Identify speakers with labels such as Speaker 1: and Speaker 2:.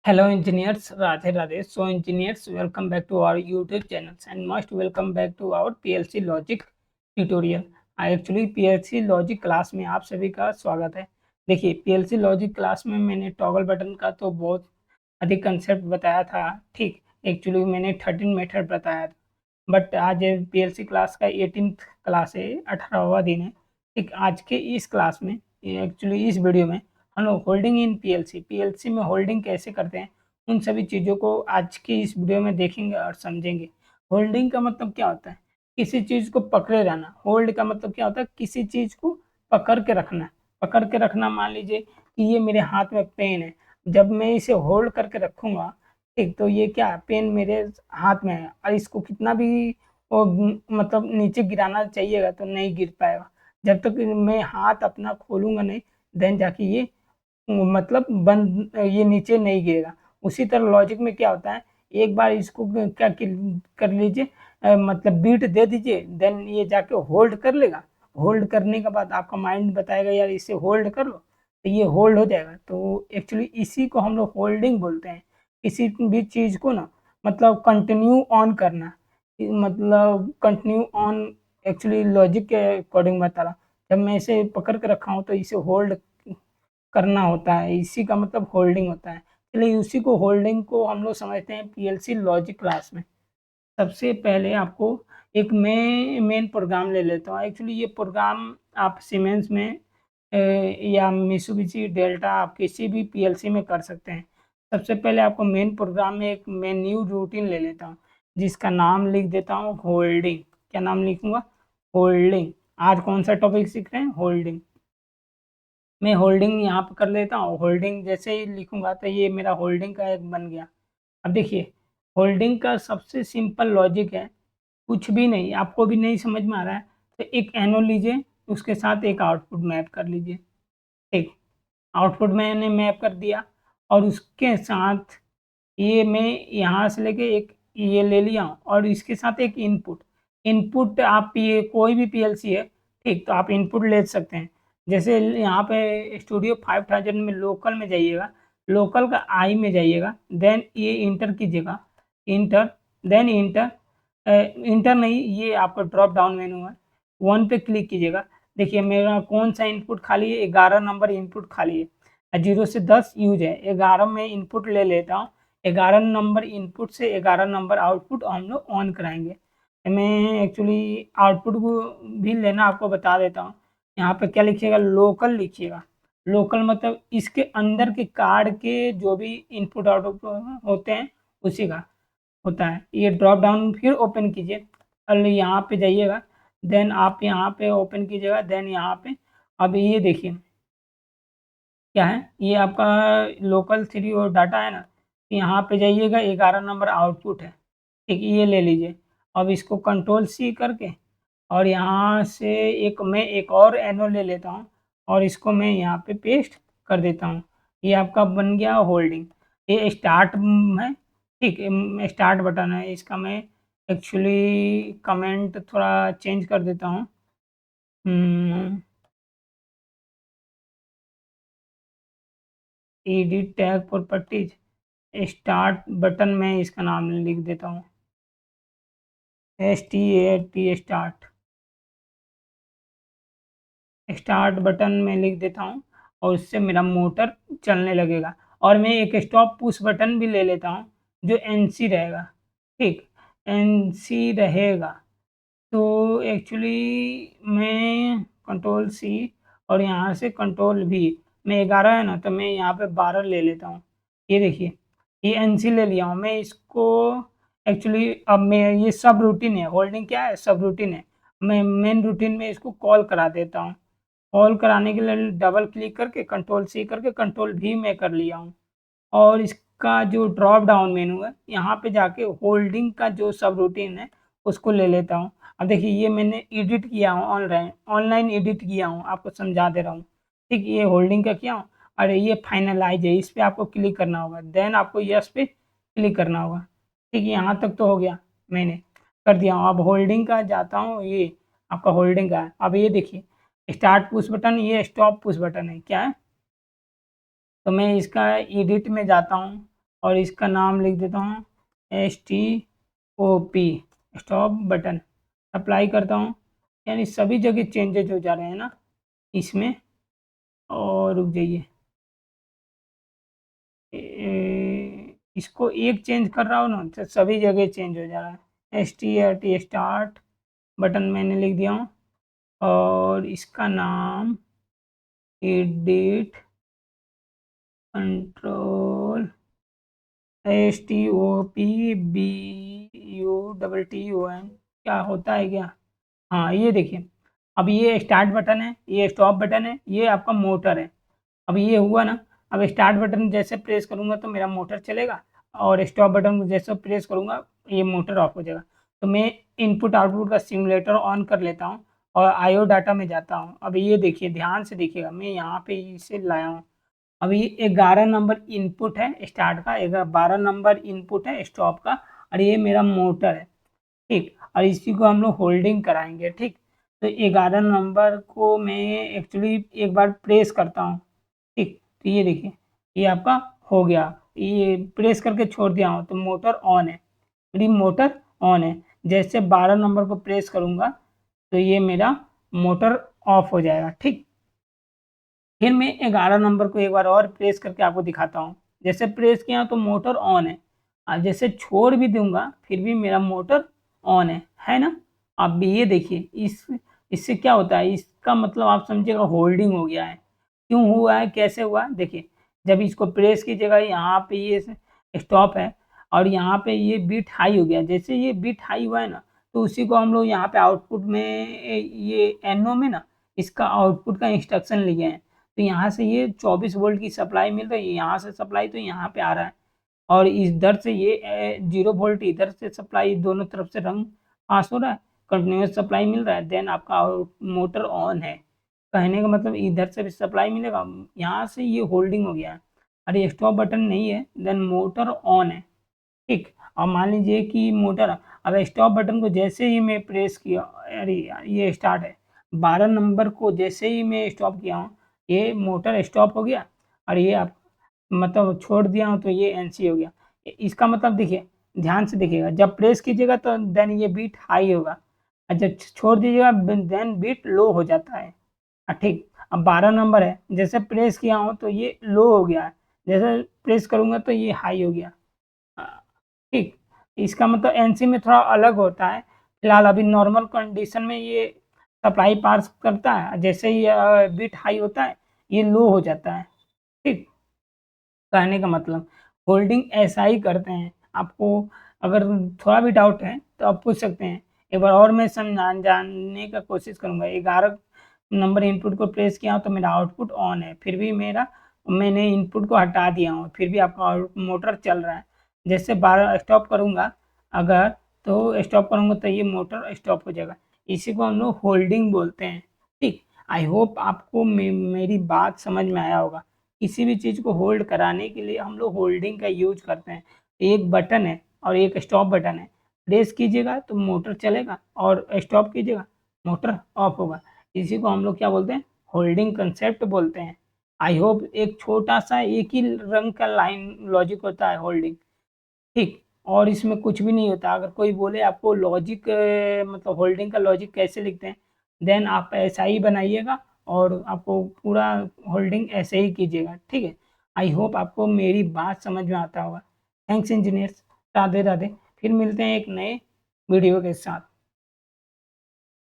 Speaker 1: Hello engineers, Radhe Radhe. So engineers, welcome back to our YouTube channels and most welcome back to our PLC Logic tutorial. Actually PLC logic class में आप सभी का स्वागत है। देखिए PLC logic class में मैंने toggle button का तो बहुत अधिक कंसेप्ट बताया था, ठीक। एक्चुअली मैंने 13 मेथड बताया था, बट आज PLC क्लास का 18th क्लास है, 18वां दिन है, ठीक। आज के इस क्लास में एक्चुअली इस वीडियो में हम लोग होल्डिंग इन पीएलसी में होल्डिंग कैसे करते हैं, उन सभी चीज़ों को आज की इस वीडियो में देखेंगे और समझेंगे। होल्डिंग का मतलब क्या होता है? किसी चीज़ को पकड़े रहना। होल्ड का मतलब क्या होता है? किसी चीज़ को पकड़ के रखना। पकड़ के रखना, मान लीजिए कि ये मेरे हाथ में पेन है, जब मैं इसे होल्ड करके रखूँगा, ठीक, तो ये क्या है, पेन मेरे हाथ में है और इसको कितना भी वो मतलब नीचे गिराना चाहिएगा तो नहीं गिर पाएगा। जब तक मैं हाथ अपना खोलूँगा नहीं, देन जाके ये मतलब बंद, ये नीचे नहीं गिरेगा। उसी तरह लॉजिक में क्या होता है, एक बार इसको क्या कर लीजिए, मतलब बीट दे दीजिए, देन ये जाके होल्ड कर लेगा। होल्ड करने के बाद आपका माइंड बताएगा यार इसे होल्ड कर लो, तो ये होल्ड हो जाएगा। तो एक्चुअली इसी को हम लोग होल्डिंग बोलते हैं। किसी भी चीज़ को ना मतलब कंटिन्यू ऑन करना, मतलब कंटिन्यू ऑन। एक्चुअली लॉजिक के अकॉर्डिंग बता रहा, जब मैं इसे पकड़ के रखा हूँ तो इसे होल्ड करना होता है, इसी का मतलब होल्डिंग होता है। चलिए उसी को होल्डिंग को हम लोग समझते हैं पीएलसी लॉजिक क्लास में। सबसे पहले आपको एक मेन प्रोग्राम ले लेता हूँ। एक्चुअली ये प्रोग्राम आप सीमेंस में या मित्सुबिशी डेल्टा आप किसी भी पीएलसी में कर सकते हैं। सबसे पहले आपको मेन प्रोग्राम में एक मेन्यू रूटीन ले लेता हूँ, जिसका नाम लिख देता हूँ होल्डिंग। क्या नाम लिखूंगा? होल्डिंग। आज कौन सा टॉपिक सीख रहे हैं? होल्डिंग। मैं होल्डिंग यहाँ पे कर लेता हूँ। होल्डिंग जैसे ही लिखूंगा तो ये मेरा होल्डिंग का एक बन गया। अब देखिए, होल्डिंग का सबसे सिंपल लॉजिक है, कुछ भी नहीं, आपको भी नहीं समझ में आ रहा है तो एक एनो लीजिए, उसके साथ एक आउटपुट मैप कर लीजिए, ठीक। आउटपुट मैंने मैप कर दिया और उसके साथ ये मैं यहाँ से लेके एक ये ले लिया हूँ और इसके साथ एक इनपुट। इनपुट आप ये कोई भी पीएलसी है, ठीक, तो आप इनपुट ले सकते हैं। जैसे यहाँ पे स्टूडियो 5000 में लोकल में जाइएगा, लोकल का आई में जाइएगा, देन ये इंटर कीजिएगा, इंटर, देन इंटर, इंटर नहीं, ये आपका ड्रॉप डाउन मेनू है, वन पे क्लिक कीजिएगा। देखिए मेरा कौन सा इनपुट खाली है? 11 नंबर इनपुट खाली है। 0 से 10 यूज है, 11 में इनपुट ले लेता हूँ। 11 नंबर इनपुट से 11 नंबर आउटपुट हम लोग ऑन कराएंगे। मैं एक्चुअली आउटपुट को भी लेना आपको बता देता हूँ। यहाँ पे क्या लिखिएगा? लोकल लिखिएगा। लोकल मतलब इसके अंदर के कार्ड के जो भी इनपुट आउटपुट होते हैं उसी का होता है। ये ड्रॉप डाउन फिर ओपन कीजिए और यहाँ पे जाइएगा, देन आप यहाँ पे ओपन कीजिएगा, देन यहाँ पे अब ये देखिए क्या है, ये आपका लोकल 3 और डाटा है ना, यहाँ पे जाइएगा, 11 नंबर आउटपुट है, ठीक, ये ले लीजिए। अब इसको कंट्रोल सी करके और यहाँ से मैं एक और एनो ले लेता हूँ और इसको मैं यहाँ पे पेस्ट कर देता हूँ। ये आपका बन गया होल्डिंग। ये स्टार्ट है, ठीक, स्टार्ट बटन है। इसका मैं एक्चुअली कमेंट थोड़ा चेंज कर देता हूँ। Edit tag properties, start button में इसका नाम लिख देता हूँ, START, स्टार्ट। स्टार्ट बटन में लिख देता हूँ और उससे मेरा मोटर चलने लगेगा। और मैं एक स्टॉप पुश बटन भी ले लेता हूँ जो NC रहेगा, ठीक, NC रहेगा। तो एक्चुअली मैं कंट्रोल सी और यहाँ से कंट्रोल V, मैं 11 है ना तो मैं यहाँ पे 12 ले लेता हूँ। ये देखिए, ये NC ले लिया हूँ मैं इसको। एक्चुअली अब मैं ये सब रूटीन है, होल्डिंग क्या है? सब रूटीन है। मैं मेन रूटीन में इसको कॉल करा देता हूँ। कॉल कराने के लिए डबल क्लिक करके कंट्रोल सी करके कंट्रोल V में कर लिया हूँ और इसका जो ड्रॉप डाउन मेनू है, यहाँ पे जाके होल्डिंग का जो सब रूटीन है उसको ले लेता हूँ। अब देखिए ये मैंने एडिट किया हूँ, ऑनलाइन ऑनलाइन एडिट किया हूँ, आपको समझा दे रहा हूँ, ठीक। ये होल्डिंग का किया हूँ और ये फाइनलाइज है, इस पर आपको क्लिक करना होगा, देन आपको यस पे क्लिक करना होगा, ठीक। यहाँ तक तो हो गया, मैंने कर दिया हूँ। अब होल्डिंग का जाता हूँ, ये आपका होल्डिंग का है। अब ये देखिए, स्टार्ट पुश बटन, ये स्टॉप पुश बटन है, क्या है? तो मैं इसका एडिट में जाता हूँ और इसका नाम लिख देता हूँ STOP, स्टॉप बटन। अप्लाई करता हूँ, यानी सभी जगह चेंजेज हो जा रहे हैं ना इसमें। और रुक जाइए, इसको एक चेंज कर रहा हूँ ना तो सभी जगह चेंज हो जा रहा है। STRT स्टार्ट बटन मैंने लिख दिया हूँ, और इसका नाम एडिट कंट्रोल STOPBUTTON, क्या होता है क्या? हाँ ये देखिए, अब ये स्टार्ट बटन है, ये स्टॉप बटन है, ये आपका मोटर है। अब ये हुआ ना, अब स्टार्ट बटन जैसे प्रेस करूंगा तो मेरा मोटर चलेगा, और स्टॉप बटन को जैसे प्रेस करूंगा ये मोटर ऑफ हो जाएगा। तो मैं इनपुट आउटपुट का सिमुलेटर ऑन कर लेता हूँ और IO डाटा में जाता हूँ। अब ये देखिए, ध्यान से देखिएगा, मैं यहाँ पे इसे लाया हूँ। अभी 11 नंबर इनपुट है स्टार्ट का, 12 नंबर इनपुट है स्टॉप का, और ये मेरा मोटर है। ठीक, और इसी को हम लोग होल्डिंग कराएंगे। ठीक, तो 11 नंबर को मैं एक्चुअली एक बार प्रेस करता हूँ। ठीक, तो ये देखिए, ये आपका हो गया, ये प्रेस करके छोड़ दिया हूँ तो मोटर ऑन है, मेरी मोटर ऑन है। जैसे 12 नंबर को प्रेस करूँगा तो ये मेरा मोटर ऑफ हो जाएगा। ठीक, फिर मैं 11 नंबर को एक बार और प्रेस करके आपको दिखाता हूँ। जैसे प्रेस किया तो मोटर ऑन है, और जैसे छोड़ भी दूंगा फिर भी मेरा मोटर ऑन है ना। अब ये देखिए, इससे क्या होता है, इसका मतलब आप समझिएगा होल्डिंग हो गया है। क्यों हुआ है, कैसे हुआ, देखिए, जब इसको प्रेस कीजिएगा यहाँ पे ये स्टॉप है, और यहाँ पे ये बीट हाई हो गया। जैसे ये बीट हाई हुआ है ना, तो उसी को हम लोग यहाँ पे आउटपुट में, ये NO में ना, इसका आउटपुट का इंस्ट्रक्शन लिए हैं। तो यहाँ से ये 24 वोल्ट की सप्लाई मिल रही है, यहाँ से सप्लाई तो यहाँ पे आ रहा है, और इधर से ये 0 वोल्ट इधर से सप्लाई, दोनों तरफ से रंग पास हो रहा है, कंटिन्यूस सप्लाई मिल रहा है। देन आपका मोटर ऑन है, कहने का मतलब इधर से भी सप्लाई मिलेगा, यहाँ से ये होल्डिंग हो गया है। अरे स्टॉप बटन नहीं है, देन मोटर ऑन है। ठीक, अब मान लीजिए कि मोटर, अब स्टॉप बटन को जैसे ही मैं प्रेस किया, अरे यार ये स्टार्ट है, 12 नंबर को जैसे ही मैं स्टॉप किया हूँ ये मोटर स्टॉप हो गया, और ये आप मतलब छोड़ दिया हूँ तो ये NC हो गया। इसका मतलब देखिए, ध्यान से देखिएगा, जब प्रेस कीजिएगा तो देन ये बीट हाई होगा, और जब छोड़ दीजिएगा देन बीट लो हो जाता है। ठीक, अब 12 नंबर है, जैसे प्रेस किया हूँ तो ये लो हो गया है, जैसे प्रेस करूँगा तो ये हाई हो गया। ठीक, इसका मतलब NC में थोड़ा अलग होता है। फिलहाल अभी नॉर्मल कंडीशन में ये सप्लाई पास करता है, जैसे ही बीट हाई होता है ये लो हो जाता है। ठीक, कहने का मतलब होल्डिंग ऐसा ही करते हैं। आपको अगर थोड़ा भी डाउट है तो आप पूछ सकते हैं, एक बार और मैं जानने का कोशिश करूँगा। 11 नंबर इनपुट को प्रेस किया तो मेरा आउटपुट ऑन है, फिर भी मैंने इनपुट को हटा दिया हूँ, फिर भी आपका मोटर चल रहा है। जैसे 12 स्टॉप करूँगा, अगर तो स्टॉप करूँगा तो ये मोटर स्टॉप हो जाएगा। इसी को हम लोग होल्डिंग बोलते हैं। ठीक, आई होप आपको मेरी बात समझ में आया होगा। किसी भी चीज़ को होल्ड कराने के लिए हम लोग होल्डिंग का यूज करते हैं। एक बटन है और एक स्टॉप बटन है, प्रेस कीजिएगा तो मोटर चलेगा, और स्टॉप कीजिएगा मोटर ऑफ होगा। इसी को हम लोग क्या बोलते हैं, होल्डिंग कंसेप्ट बोलते हैं। आई होप, एक छोटा सा एक ही रंग का लाइन लॉजिक होता है होल्डिंग। ठीक, और इसमें कुछ भी नहीं होता। अगर कोई बोले आपको लॉजिक मतलब होल्डिंग का लॉजिक कैसे लिखते हैं, देन आप ऐसा ही बनाइएगा, और आपको पूरा होल्डिंग ऐसे ही कीजिएगा। ठीक है, आई होप आपको मेरी बात समझ में आता होगा। Thanks engineers, Radhe Radhe. फिर मिलते हैं एक नए वीडियो के साथ।